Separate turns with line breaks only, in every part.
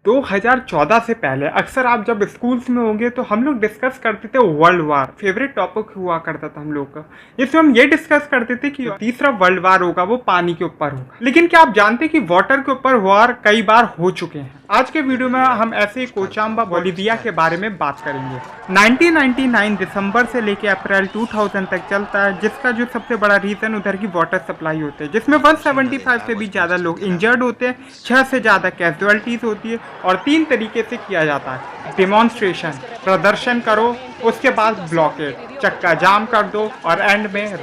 2014 से पहले अक्सर आप जब स्कूल्स में होंगे तो हम लोग डिस्कस करते थे वर्ल्ड वार। फेवरेट टॉपिक हुआ करता था हम लोग का। इसमें हम ये डिस्कस करते थे कि तीसरा वर्ल्ड वार होगा वो पानी के ऊपर होगा। लेकिन क्या आप जानते हैं कि वाटर के ऊपर वार कई बार हो चुके हैं। आज के वीडियो में हम ऐसे ही कोचाम्बा बोलिविया के बारे में बात करेंगे। 1999 दिसंबर से लेकर अप्रैल 2000 तक चलता है, जिसका जो सबसे बड़ा रीजन उधर की वाटर सप्लाई होते हैं, जिसमें 175 से भी ज़्यादा लोग इंजर्ड होते हैं, 6 से ज़्यादा कैजुअलिटीज होती है और 3 तरीके से किया जाता है। डेमोन्स्ट्रेशन, प्रदर्शन करो, उसके बाद ब्लॉकेड, चक्का जाम कर दो और एंड में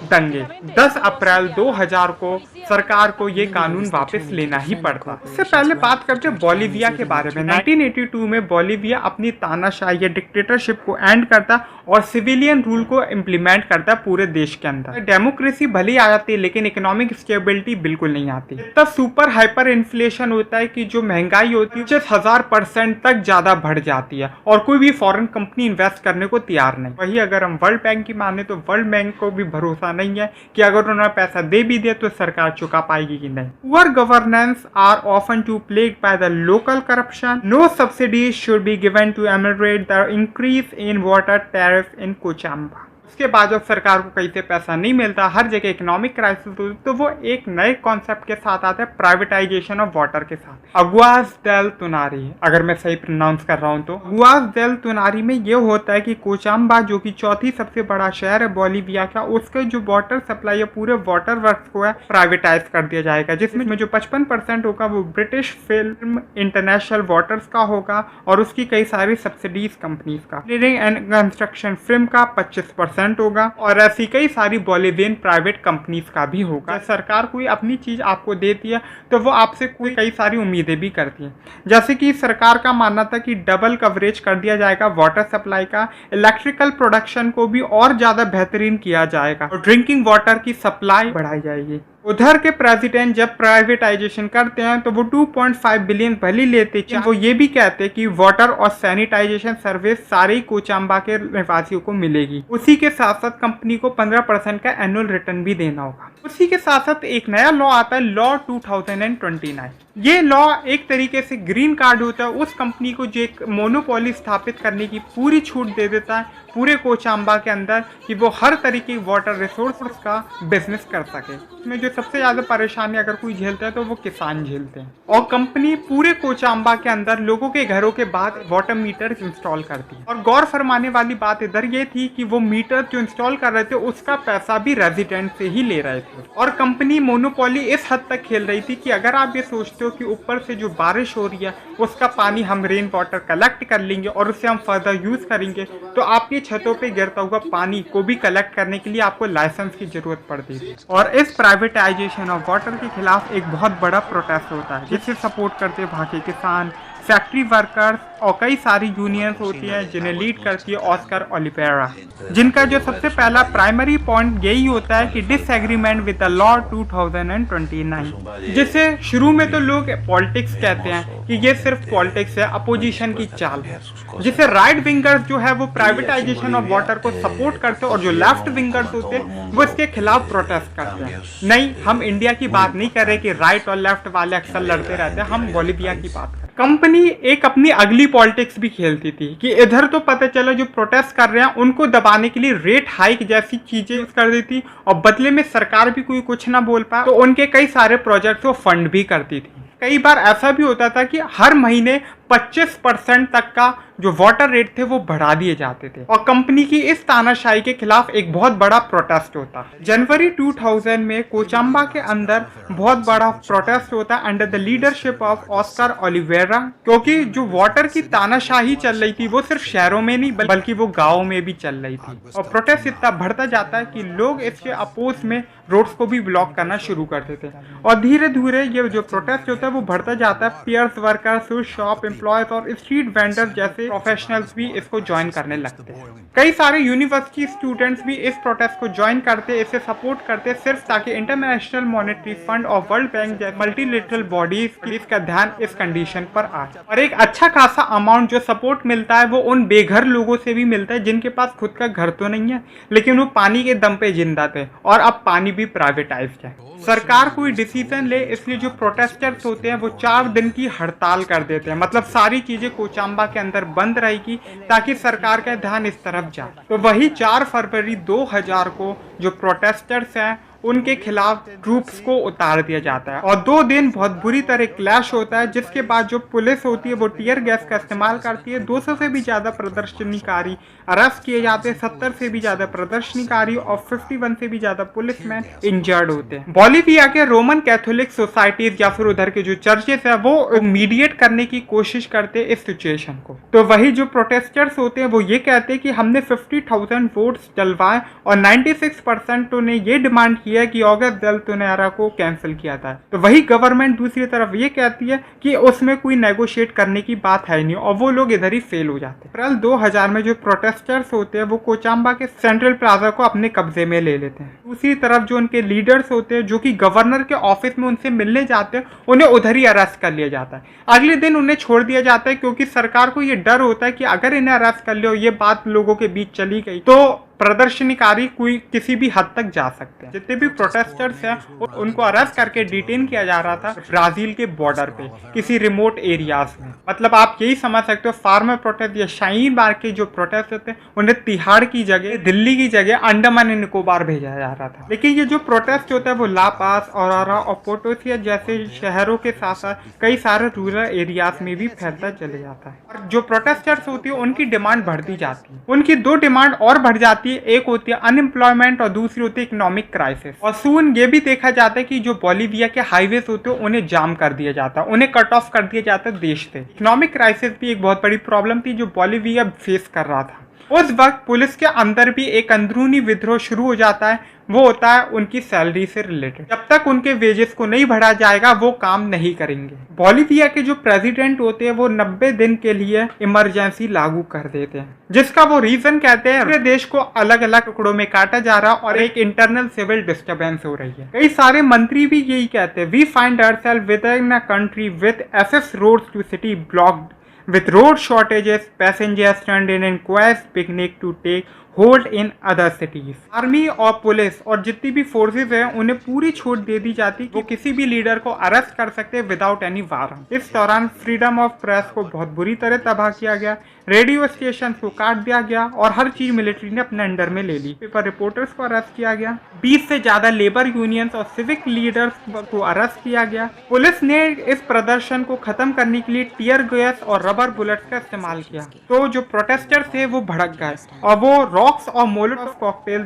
दंगे। 10 अप्रैल 2000 को सरकार को ये कानून वापस लेना ही पड़ता। इससे पहले बात करते हैं बोलिविया के बारे में। 1982 में बोलिविया अपनी तानाशाही या डिक्टेटरशिप को एंड करता और सिविलियन रूल को इम्प्लीमेंट करता पूरे देश के अंदर। डेमोक्रेसी भले आ जाती है लेकिन इकोनॉमिक स्टेबिलिटी बिल्कुल नहीं आती। इतना सुपर हाइपर इन्फ्लेशन होता है कि जो महंगाई होती है 50,000% तक ज्यादा बढ़ जाती है और कोई भी फॉरेन कंपनी इन्वेस्ट करने को तैयार नहीं। वही अगर हम वर्ल्ड बैंक की माने तो वर्ल्ड बैंक को भी भरोसा नहीं है कि अगर उन्होंने पैसा दे भी दिया तो सरकार चुका पाएगी कि नहीं। Poor governance are often to plagued by the local corruption. No subsidies should be given to moderate the increase in water tariff in Cochabamba. उसके बाद जब सरकार को कहीं से पैसा नहीं मिलता, हर जगह इकोनॉमिक क्राइसिस होती, तो वो एक नए कॉन्सेप्ट के साथ आता है, प्राइवेटाइजेशन ऑफ वाटर के साथ। अगुआस डेल तुनारी, अगर मैं सही प्रोनाउंस कर रहा हूँ तो अगुआस डेल तुनारी में ये होता है कि कोचाम्बा जो कि चौथी सबसे बड़ा शहर है बोलिविया का, उसके जो वाटर सप्लाई है पूरे वाटर वर्क्स को है प्राइवेटाइज कर दिया जाएगा, जिसमें जो 55% होगा वो ब्रिटिश फिल्म इंटरनेशनल वाटर्स का होगा और उसकी कई सारी सब्सिडीज कंपनीज का। इंजीनियरिंग एंड कंस्ट्रक्शन फिल्म का 25% होगा और ऐसी कई सारी बोलिवियन प्राइवेट कंपनीज का भी होगा। सरकार कोई अपनी चीज आपको देती है तो वो आपसे कोई कई सारी उम्मीदें भी करती है। जैसे कि सरकार का मानना था कि डबल कवरेज कर दिया जाएगा वाटर सप्लाई का, इलेक्ट्रिकल प्रोडक्शन को भी और ज्यादा बेहतरीन किया जाएगा और ड्रिंकिंग वाटर की सप्लाई बढ़ाई जाएगी। उधर के प्रेसिडेंट जब प्राइवेटाइजेशन करते हैं तो वो 2.5 बिलियन भले लेते हैं। वो ये भी कहते हैं कि वाटर और सैनिटाइजेशन सर्विस सारे ही कोचाम्बा के निवासियों को मिलेगी। उसी के साथ साथ कंपनी को 15% का एनुअल रिटर्न भी देना होगा। उसी के साथ साथ एक नया लॉ आता है, लॉ 2029। ये लॉ एक तरीके से ग्रीन कार्ड होता है उस कंपनी को जो एक मोनोपोली स्थापित करने की पूरी छूट दे देता है पूरे कोचाम्बा के अंदर कि वो हर तरीके की वाटर रिसोर्स का बिजनेस कर सके। इसमें जो सबसे ज्यादा परेशानी अगर कोई झेलता है तो वो किसान झेलते हैं। और कंपनी पूरे कोचाम्बा के अंदर लोगों के घरों के बाद वाटर मीटर इंस्टॉल करती है। और गौर फरमाने वाली बात इधर ये थी कि वो मीटर जो इंस्टॉल कर रहे थे उसका पैसा भी रेजिडेंट से ही ले रहे थे। और कंपनी मोनोपोली इस हद तक खेल रही थी कि अगर आप ये सोचते हो कि ऊपर से जो बारिश हो रही है उसका पानी हम रेन वाटर कलेक्ट कर लेंगे और उससे हम फर्दर यूज करेंगे, तो आपकी छतों पे गिरता हुआ पानी को भी कलेक्ट करने के लिए आपको लाइसेंस की जरूरत पड़ती है। और इस प्राइवेटाइजेशन ऑफ वाटर के खिलाफ एक बहुत बड़ा प्रोटेस्ट होता है जिसे सपोर्ट करते हैं वहाँ के किसान, फैक्ट्री वर्कर्स और कई सारी यूनियंस होती हैं जिन्हें लीड करती है ऑस्कर ओलिवेरा, जिनका जो सबसे पहला प्राइमरी पॉइंट यही होता है कि डिसएग्रीमेंट विद द लॉ 2029, जिसे शुरू में तो लोग पॉलिटिक्स कहते हैं कि ये सिर्फ पॉलिटिक्स है, अपोजिशन की चाल है, जिसे राइट विंगर्स जो है वो प्राइवेटाइजेशन ऑफ वाटर को सपोर्ट करते हैं और जो लेफ्ट विंगर्स होते हैं वो इसके खिलाफ प्रोटेस्ट करते हैं। नहीं, हम इंडिया की बात नहीं कर रहे कि राइट और लेफ्ट वाले अक्सर लड़ते रहते हैं, हम बोलिविया की बात कर। कंपनी एक अपनी अगली पॉलिटिक्स भी खेलती थी कि इधर तो पता चला जो प्रोटेस्ट कर रहे हैं उनको दबाने के लिए रेट हाइक जैसी चीजें कर देती और बदले में सरकार भी कोई कुछ ना बोल पाया तो उनके कई सारे प्रोजेक्ट्स वो फंड भी करती थी। कई बार ऐसा भी होता था कि हर महीने 25% तक का जो वाटर रेट थे वो बढ़ा दिए जाते थे और कंपनी की इस तानाशाही के खिलाफ एक बहुत बड़ा प्रोटेस्ट होता। जनवरी 2000 में कोचाम्बा के अंदर बहुत बड़ा प्रोटेस्ट होता under the leadership of Oscar Oliveira, क्योंकि जो वाटर की तानाशाही चल रही थी वो सिर्फ शहरों में नहीं बल्कि वो गाँव में भी चल रही थी। और प्रोटेस्ट इतना बढ़ता जाता है कि लोग इसके अपोज में रोड्स को भी ब्लॉक करना शुरू कर देते और धीरे धीरे ये जो प्रोटेस्ट होता है वो बढ़ता जाता है। पियर्स वर्कर्स, शॉप एम्प्लॉयज और स्ट्रीट वेंडर्स जैसे प्रोफेशनल्स भी इसको ज्वाइन करने लगते हैं। कई सारे यूनिवर्सिटी स्टूडेंट्स भी इस प्रोटेस्ट को ज्वाइन करते, इसे सपोर्ट करते सिर्फ ताकि इंटरनेशनल मॉनेटरी फंड और वर्ल्ड बैंक जैसे मल्टीलेटरल बॉडीज का ध्यान इस कंडीशन पर आ जाए। और एक अच्छा खासा अमाउंट जो सपोर्ट मिलता है वो उन बेघर लोगों से भी मिलता है जिनके पास खुद का घर तो नहीं है, लेकिन वो पानी के दम पे जिंदा थे और अब पानी भी प्राइवेटाइज्ड है। सरकार कोई डिसीजन ले, इसलिए जो प्रोटेस्टर्स होते हैं वो 4 दिन की हड़ताल कर देते हैं। मतलब सारी चीजें कोचांबा के अंदर बंद रहेगी ताकि सरकार का ध्यान इस तरफ जाए। तो वही 4 फरवरी 2000 को जो प्रोटेस्टर्स हैं उनके खिलाफ ट्रूप्स को उतार दिया जाता है और 2 दिन बहुत बुरी तरह क्लैश होता है, जिसके बाद जो पुलिस होती है वो टीयर गैस का इस्तेमाल करती है। 200 से भी ज्यादा प्रदर्शनकारी अरेस्ट किए जाते हैं, 70 से भी ज्यादा प्रदर्शनकारी और 51 से भी ज्यादा पुलिसमैन इंजर्ड होते हैं। बोलिविया के रोमन कैथोलिक सोसाइटीज या फिर उधर के जो चर्चेस है वो मीडिएट करने की कोशिश करते हैं इस सिचुएशन को। तो वही जो प्रोटेस्टर्स होते हैं वो ये कहते हैं कि हमने 50,000 वोट्स डलवाए और 96% ने ये डिमांड किया कि अगस्त दल तुनारा को कैंसिल किया था। तो वही गवर्नमेंट दूसरी तरफ ये कहती है कि उसमें कोई नेगोशिएट करने की बात है नहीं और वो लोग इधर ही फेल हो जाते हैं। अप्रैल 2000 में जो प्रोटेस्टर्स होते हैं वो कोचांबा के सेंट्रल प्लाजा को अपने कब्जे में ले लेते हैं। दूसरी तरफ जो उनके लीडर्स होते हैं जो कि गवर्नर के ऑफिस में उनसे मिलने जाते हैं, उन्हें उधर ही अरेस्ट कर लिया जाता है। अगले दिन उन्हें छोड़ दिया जाता है क्योंकि सरकार को ये डर होता है कि अगर इन्हें अरेस्ट कर लिया, ये बात लोगों के बीच चली गई तो प्रदर्शनकारी कोई किसी भी हद तक जा सकते हैं। जितने भी प्रोटेस्टर्स हैं उनको अरेस्ट करके डिटेन किया जा रहा था ब्राजील के बॉर्डर पे किसी रिमोट एरियाज में। मतलब आप यही समझ सकते हो फार्मर प्रोटेस्ट या शाहीन बाग के जो प्रोटेस्ट होते हैं उन्हें तिहाड़ की जगह, दिल्ली की जगह अंडमान एंड निकोबार भेजा जा रहा था। लेकिन ये जो प्रोटेस्ट होता है वो ला पास, औरारा और पोटोसिया जैसे शहरों के साथ साथ कई सारे रूरल एरियाज में भी फैलता चले जाता है। और जो प्रोटेस्टर्स होती है उनकी डिमांड बढ़ती जाती है। उनकी 2 डिमांड और बढ़ जाती है, एक होती है अनएम्प्लॉयमेंट और दूसरी होती है इकोनॉमिक क्राइसिस। और सून ये भी देखा जाता है कि जो बोलिविया के हाईवेज होते हैं उन्हें जाम कर दिया जाता है, उन्हें कट ऑफ कर दिया जाता है देश से। इकोनॉमिक क्राइसिस भी एक बहुत बड़ी प्रॉब्लम थी जो बोलिविया फेस कर रहा था। उस वक्त पुलिस के अंदर भी एक अंदरूनी विद्रोह शुरू हो जाता है, वो होता है उनकी सैलरी से रिलेटेड। जब तक उनके वेजेस को नहीं बढ़ा जाएगा वो काम नहीं करेंगे। बोलिविया के जो प्रेसिडेंट होते हैं वो 90 दिन के लिए इमरजेंसी लागू कर देते हैं, जिसका वो रीजन कहते हैं पूरे देश को अलग अलग टुकड़ों में काटा जा रहा और एक इंटरनल सिविल डिस्टर्बेंस हो रही है। कई सारे मंत्री भी यही कहते हैं, we find ourselves within a country with access roads to city blocked with road shortages, passengers turned in quest picnic to take hold in other cities। Army और पुलिस और जितनी भी फोर्सेस हैं उन्हें पूरी छूट दे दी जाती कि वो किसी भी लीडर को अरेस्ट कर सकते विदाउट एनी वारंट। इस दौरान फ्रीडम ऑफ प्रेस को बहुत बुरी तरह तबाह किया गया, रेडियो स्टेशन को काट दिया गया और हर चीज मिलिट्री ने अपने अंडर में ले ली। पेपर रिपोर्टर्स को अरेस्ट किया गया, 20 से ज्यादा लेबर यूनियंस और सिविक लीडर्स को अरेस्ट किया गया। पुलिस ने इस प्रदर्शन को खत्म करने के लिए टीयर गैस और रबर बुलेट्स का इस्तेमाल किया। तो जो प्रोटेस्टर्स थे वो भड़क गए और वो रॉक्स और मोलोटोव कॉकटेल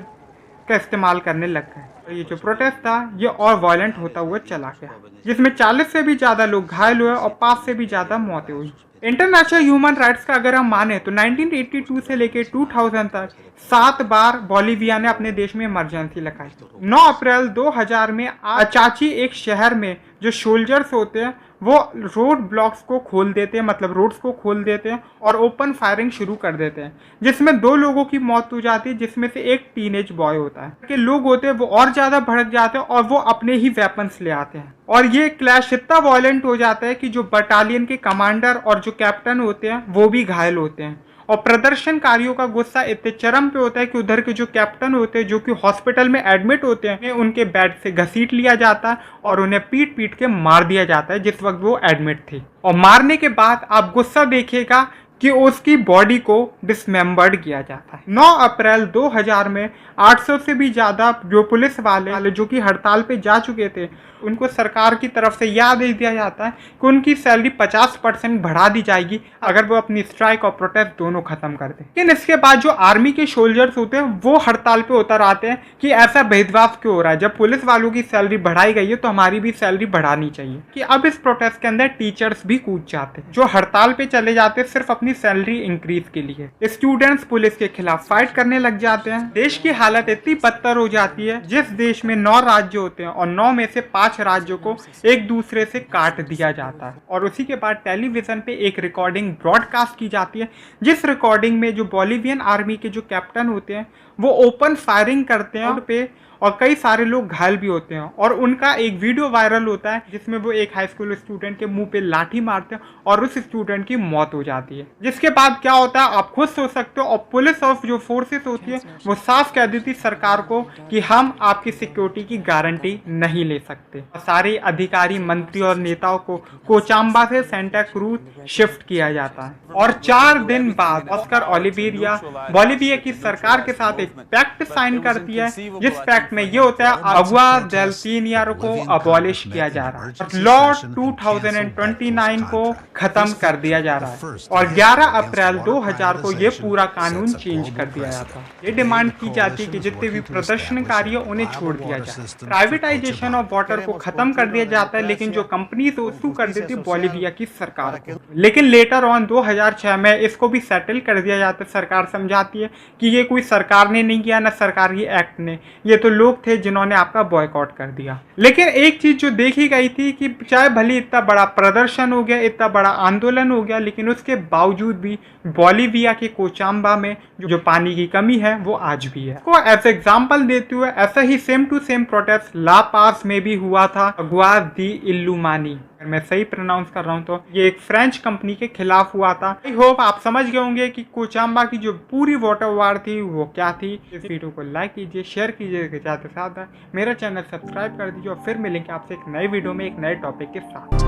का इस्तेमाल करने लग गए। ये जो प्रोटेस्ट था ये और वायलेंट होता हुआ चला गया, जिसमें 40 से भी ज्यादा लोग घायल हुए और 5 से भी ज्यादा मौतें हुई। इंटरनेशनल ह्यूमन राइट्स का अगर हम माने तो 1982 से लेकर 2000 तक 7 बार बोलिविया ने अपने देश में इमरजेंसी लगाई। 9 अप्रैल 2000 में अचाची एक शहर में जो सोल्जर्स होते हैं वो रोड ब्लॉक्स को खोल देते हैं, मतलब रोड्स को खोल देते हैं और ओपन फायरिंग शुरू कर देते हैं, जिसमें 2 लोगों की मौत हो जाती है, जिसमें से एक टीनेज बॉय होता है। कि लोग होते हैं वो और ज्यादा भड़क जाते हैं और वो अपने ही वेपन्स ले आते हैं और ये क्लैश इतना वायलेंट हो जाता है कि जो बटालियन के कमांडर और जो कैप्टन होते हैं वो भी घायल होते हैं। और प्रदर्शनकारियों का गुस्सा इतने चरम पे होता है कि उधर के जो कैप्टन होते हैं जो कि हॉस्पिटल में एडमिट होते हैं उनके बेड से घसीट लिया जाता है और उन्हें पीट पीट के मार दिया जाता है जिस वक्त वो एडमिट थे। और मारने के बाद आप गुस्सा देखिएगा कि उसकी बॉडी को डिसमेंबर्ड किया जाता है। 9 अप्रैल 2000 में 800 से भी ज़्यादा जो पुलिस वाले जो कि हड़ताल पे जा चुके थे उनको सरकार की तरफ से यह आदेश दिया जाता है कि उनकी सैलरी 50% बढ़ा दी जाएगी अगर वो अपनी स्ट्राइक और प्रोटेस्ट दोनों खत्म कर दें। लेकिन इसके बाद जो आर्मी के सोल्जर्स होते हैं वो हड़ताल पे उतर आते हैं कि ऐसा भेदभाव क्यों हो रहा है, जब पुलिस वालों की सैलरी बढ़ाई गई है तो हमारी भी सैलरी बढ़ानी चाहिए। कि अब इस प्रोटेस्ट के अंदर टीचर्स भी कूद जाते हैं, जो हड़ताल पे चले जाते हैं सिर्फ अपनी सैलरी इंक्रीज के लिए। स्टूडेंट्स पुलिस के खिलाफ फाइट करने लग जाते हैं। देश की हालत इतनी बदतर हो जाती है, जिस देश में 9 राज्य होते हैं और 9 में से 5 राज्यों को एक दूसरे से काट दिया जाता है। और उसी के बाद टेलीविजन पे एक रिकॉर्डिंग ब्रॉडकास्ट की जाती है, जिस रिकॉर्डिंग में जो बोलिवियन आर्मी के जो कैप्टन होते हैं वो ओपन फायरिंग करते हैं पे, और कई सारे लोग घायल भी होते हैं। और उनका एक वीडियो वायरल होता है जिसमें वो एक हाई स्कूल स्टूडेंट के मुंह पे लाठी मारते हैं और उस स्टूडेंट की मौत हो जाती है। जिसके बाद क्या होता है आप खुद सोच सकते हो। और पुलिस और जो फोर्सेस होती है वो साफ कह देती सरकार को कि हम आपकी सिक्योरिटी की गारंटी नहीं ले सकते। सारे अधिकारी, मंत्री और नेताओं को कोचाम्बा से सेंटा क्रूज शिफ्ट किया जाता है। और 4 दिन बाद ऑस्कर ओलिवेरा बोलिविया की सरकार के साथ एक पैक्ट साइन करती है, जिस पैक्ट में ये होता है अगुआ डेल सीनियर को अबॉलिश किया जा रहा है, लॉ 2029 को खत्म कर दिया जा रहा है और 11 अप्रैल 2000 को ये पूरा कानून चेंज कर दिया जाता है। ये डिमांड की जाती है कि जितने भी प्रदर्शनकारी है उन्हें छोड़ दिया जाए। प्राइवेटाइजेशन ऑफ वाटर को खत्म कर दिया जाता है, लेकिन जो कंपनी सू कर देती है बोलिविया की सरकार को। लेकिन लेटर ऑन 2006 में इसको भी सेटल कर दिया जाता है। सरकार समझाती है कि ये कोई सरकार ने नहीं किया, ना सरकारी एक्ट ने, ये तो लोग थे जिन्होंने आपका बॉयकॉट कर दिया। लेकिन एक चीज जो देखी गई थी कि चाहे भले इतना बड़ा प्रदर्शन हो गया, इतना बड़ा आंदोलन हो गया, लेकिन उसके बावजूद भी बोलिविया के कोचाम्बा में जो पानी की कमी है वो आज भी है। को एज एग्जांपल देते हुए ऐसा ही सेम टू सेम प्रोटेस्ट ला पास में भी हुआ था, अगुआ दी इल्लुमानी, अगर मैं सही प्रोनाउंस कर रहा हूँ तो। ये एक फ्रेंच कंपनी के खिलाफ हुआ था। आई होप आप समझ गए होंगे कि कोचाम्बा की जो पूरी वाटर वार थी वो क्या थी। इस वीडियो को लाइक कीजिए, शेयर कीजिए, साथ मेरा चैनल सब्सक्राइब कर दीजिए और फिर मिलेंगे आपसे एक नए वीडियो में एक नए टॉपिक के साथ।